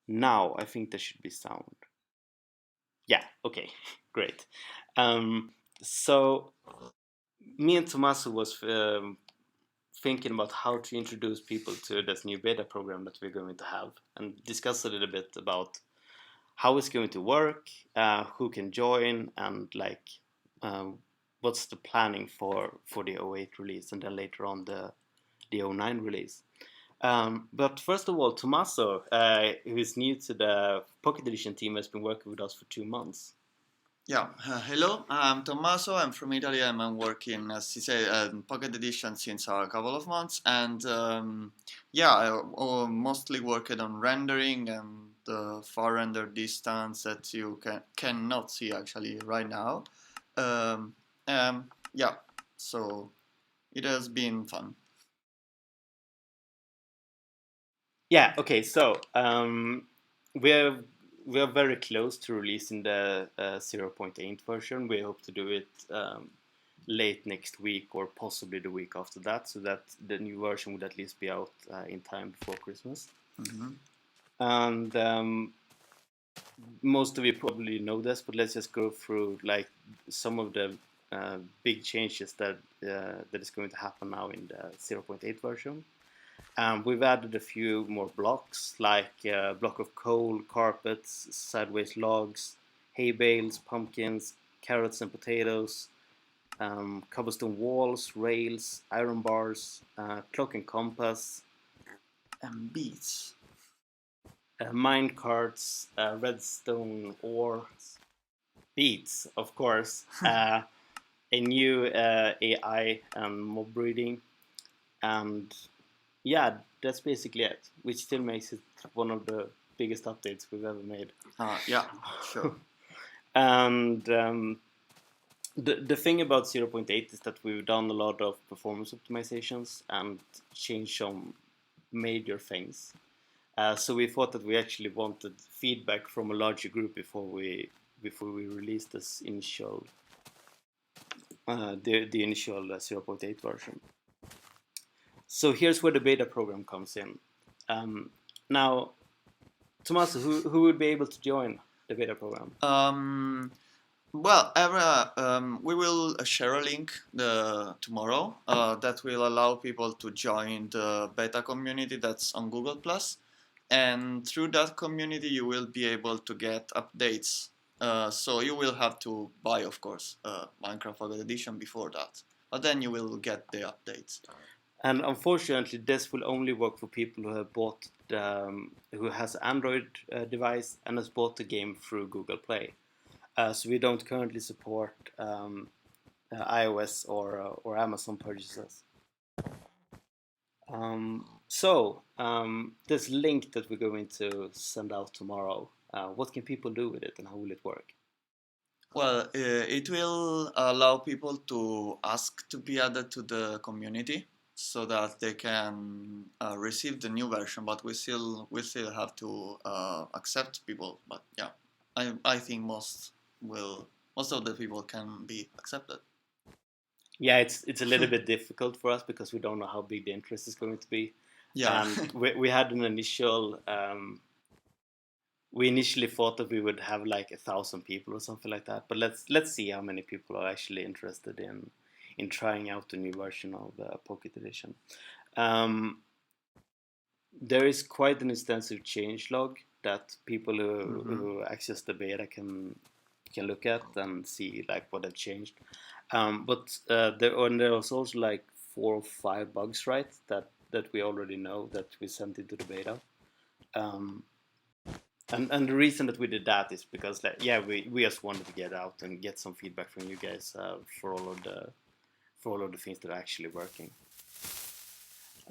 Now I think there should be sound. Yeah, okay, great. So me and Tommaso was thinking about how to introduce people to this new beta program that we're going to have and discuss a little bit about how it's going to work, who can join, and like what's the planning for the '08 release and then later on the '09 release. But first of all, Tommaso, who is new to the Pocket Edition team, has been working with us for 2 months. Yeah, hello, I'm Tommaso. I'm from Italy. I'm working, as you say, in Pocket Edition since a couple of months. And yeah, I mostly worked on rendering and the far render distance that you cannot see actually right now. Um, yeah, so it has been fun. Yeah, okay, so we're we're very close to releasing the zero point 0.8 version. We hope to do it late next week or possibly the week after that, so that the new version would at least be out in time before Christmas. Mm-hmm. And most of you probably know this, but let's just go through like some of the big changes that is going to happen now in the zero point 0.8 version. We've added a few more blocks, like a block of coal, carpets, sideways logs, hay bales, pumpkins, carrots and potatoes, cobblestone walls, rails, iron bars, clock and compass, And beats. mine carts, redstone ore, beats, of course, a new AI and mob breeding, and yeah, that's basically it, which still makes it one of the biggest updates we've ever made. Yeah, sure. And the thing about zero point 0.8 is that we've done a lot of performance optimizations and changed some major things. So we thought that we actually wanted feedback from a larger group before we released this initial the initial 0.8 version. So here's where the beta program comes in. Now, Tommaso, who would be able to join the beta program? Well, we will share a link tomorrow that will allow people to join the beta community that's on Google Plus, and through that community you will be able to get updates. So you will have to buy, of course, Minecraft Pocket Edition before that, but then you will get the updates. And unfortunately, this will only work for people who have bought who has Android device and has bought the game through Google Play. So we don't currently support iOS or Amazon purchases. This link that we're going to send out tomorrow, what can people do with it and how will it work? Well, it will allow people to ask to be added to the community so that they can receive the new version. But we still have to accept people. But yeah, I think most of the people can be accepted. Yeah, it's a little bit difficult for us because we don't know how big the interest is going to be. Yeah. And we had an initial we initially thought that we would have like 1,000 people or something like that, but let's see how many people are actually interested in trying out the new version of Pocket Edition. um, there is quite an extensive change log that people who access the beta can look at and see like what have changed. But there was also like 4 or 5 bugs, right? That we already know that we sent into the beta. Um, and the reason that we did that is because like yeah we just wanted to get out and get some feedback from you guys for all of the things that are actually working.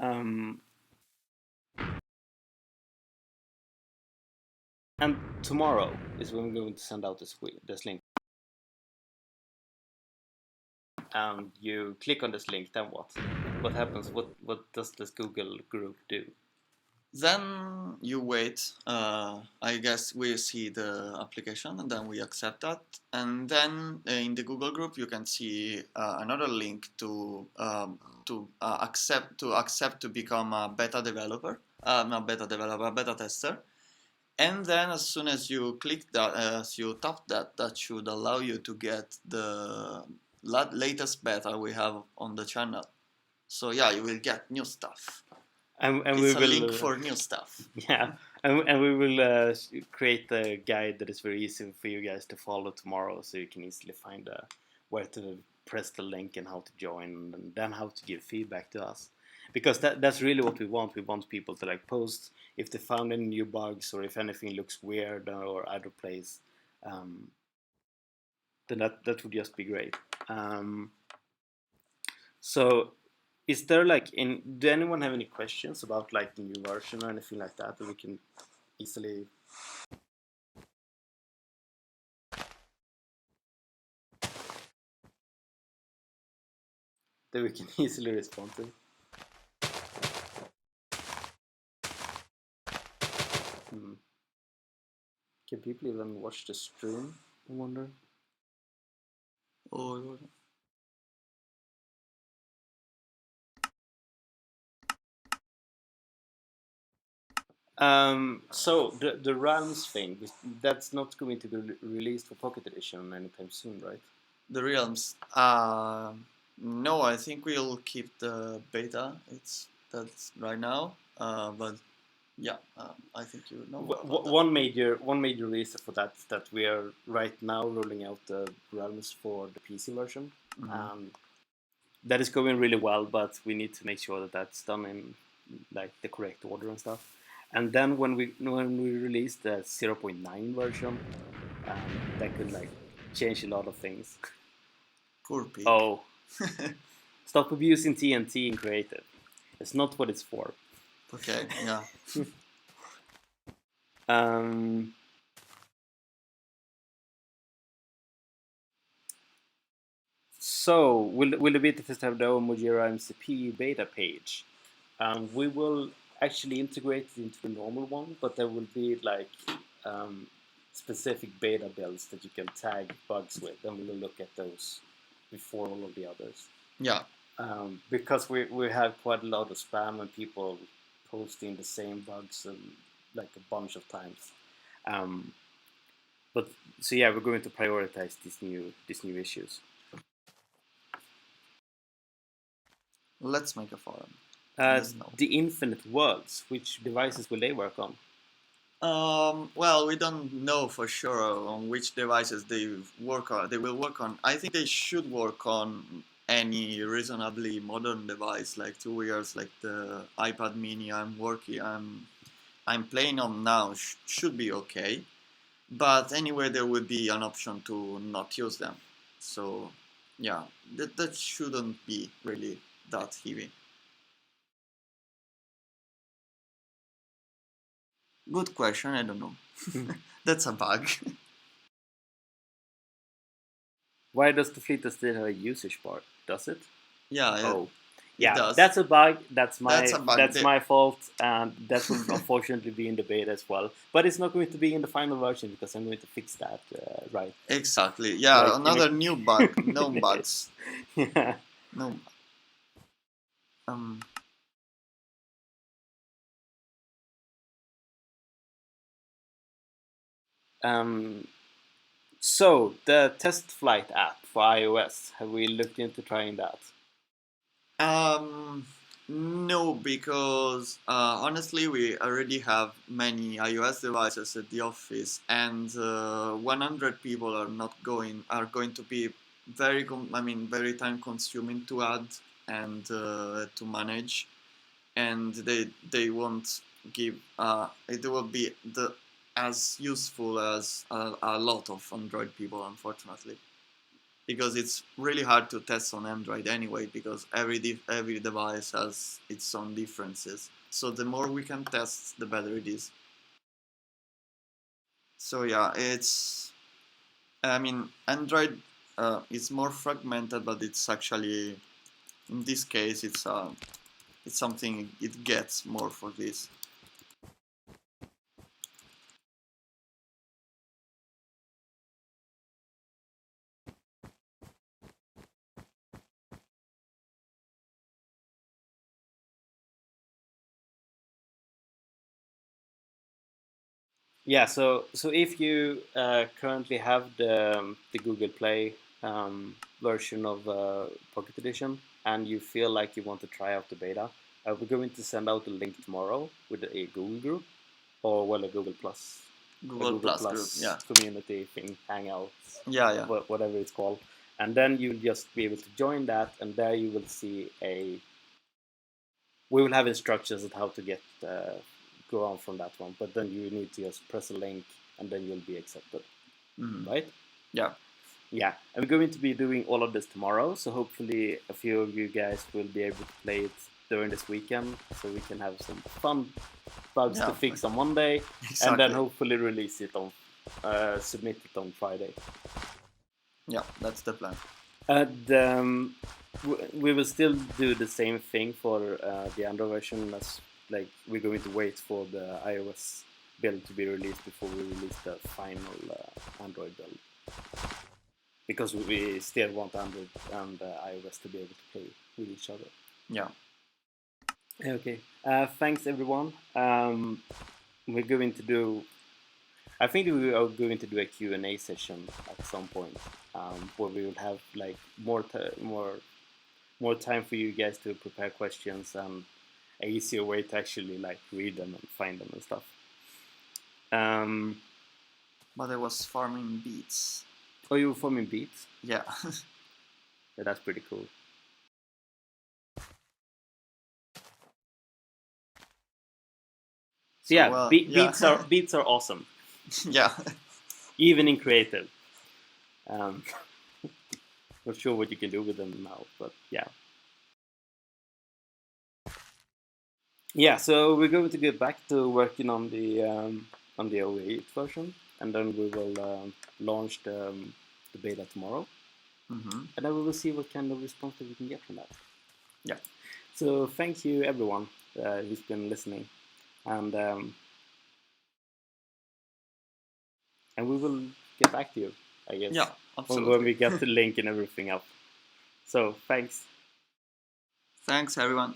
Um, and tomorrow is when we're going to send out this link. And you click on this link, then what? What happens? What does this Google group do? Then you wait. I guess we see the application and then we accept that. And then in the Google group, you can see another link to accept to become a beta developer, not beta developer, a beta tester. And then as soon as you click that, as you tap that, that should allow you to get the latest beta we have on the channel. So yeah, you will get new stuff. And It's we a will link for new stuff. yeah, and we will create a guide that is very easy for you guys to follow tomorrow, so you can easily find where to press the link and how to join, and then how to give feedback to us. Because that's really what we want. We want people to like post if they found any new bugs or if anything looks weird or out of place. Then that would just be great. So is there like do anyone have any questions about like the new version or anything like that we can easily easily respond to? Can people even watch the stream, I wonder? Oh. So the Realms thing, that's not going to be released for Pocket Edition anytime soon, right? The Realms. No, I think we'll keep the beta. That's right now. But yeah, I think you know about that. One major reason for that is that we are right now rolling out the Realms for the PC version. That is going really well, but we need to make sure that that's done in like the correct order and stuff. And then when we release the 0.9 version, that could like change a lot of things. Poor pig. Oh, stop abusing TNT in creative. It's not what it's for. Okay, yeah. So will the beta test have their own Mojira MCP beta page? We will actually integrate it into the normal one, but there will be like specific beta builds that you can tag bugs with, and we will look at those before all of the others. Yeah. Because we have quite a lot of spam and people posting the same bugs like a bunch of times. But so yeah, we're going to prioritize these new issues. Let's make a forum. The Infinite Worlds, which devices will they work on? Well, we don't know for sure on which devices they will work on. I think they should work on any reasonably modern device, like 2 years, like the iPad Mini I'm playing on now should be okay. But anyway, there would be an option to not use them. So yeah, that shouldn't be really that heavy. Good question. I don't know. That's a bug. Why does the Fleet still have a usage bar? Does it? Yeah. Oh, yeah. Does. That's a bug. That's my That's my fault, and that will unfortunately be in the beta as well. But it's not going to be in the final version because I'm going to fix that. Right. Exactly. Yeah. Like, another new bug. No bugs. Yeah. No. So the test flight app for iOS, have we looked into trying that? No, because honestly, we already have many iOS devices at the office, and 100 people are going to be very time consuming to add and to manage, and they won't give it will be as useful as a lot of Android people, unfortunately, because it's really hard to test on Android anyway, because every device has its own differences. So the more we can test, the better it is. So yeah, Android is more fragmented, but it's actually, in this case, it's something it gets more for this. Yeah, so if you currently have the Google Play version of Pocket Edition and you feel like you want to try out the beta, we're going to send out a link tomorrow with a Google group or well a Google Plus, Google Plus group. Yeah. community thing, Hangouts, Yeah. whatever it's called, and then you'll just be able to join that, and there you will see we will have instructions on how to get go on from that one, but then you need to just press a link and then you'll be accepted, right? Yeah. Yeah, and we're going to be doing all of this tomorrow, so hopefully a few of you guys will be able to play it during this weekend, so we can have some fun bugs to fix on Monday, and then hopefully release it on, submit it on Friday. Yeah, that's the plan. And we will still do the same thing for the Android version, as like we're going to wait for the iOS build to be released before we release the final Android build, because we still want Android and iOS to be able to play with each other. Yeah. Okay. Thanks everyone. We're going to do. I think we are going to do a Q&A session at some point, where we will have like more time for you guys to prepare questions and an easier way to actually like read them and find them and stuff. But I was farming beets. Oh, you were farming beets? Yeah. Yeah, that's pretty cool. So yeah, beets are awesome. Yeah. Even in creative. Not sure what you can do with them now, but yeah. Yeah, so we're going to get back to working on the O8 version, and then we will launch the beta tomorrow, and then we will see what kind of response that we can get from that. Yeah. So thank you everyone who's been listening, and we will get back to you, I guess. Yeah, absolutely. When we get the link and everything up. So thanks. Thanks everyone.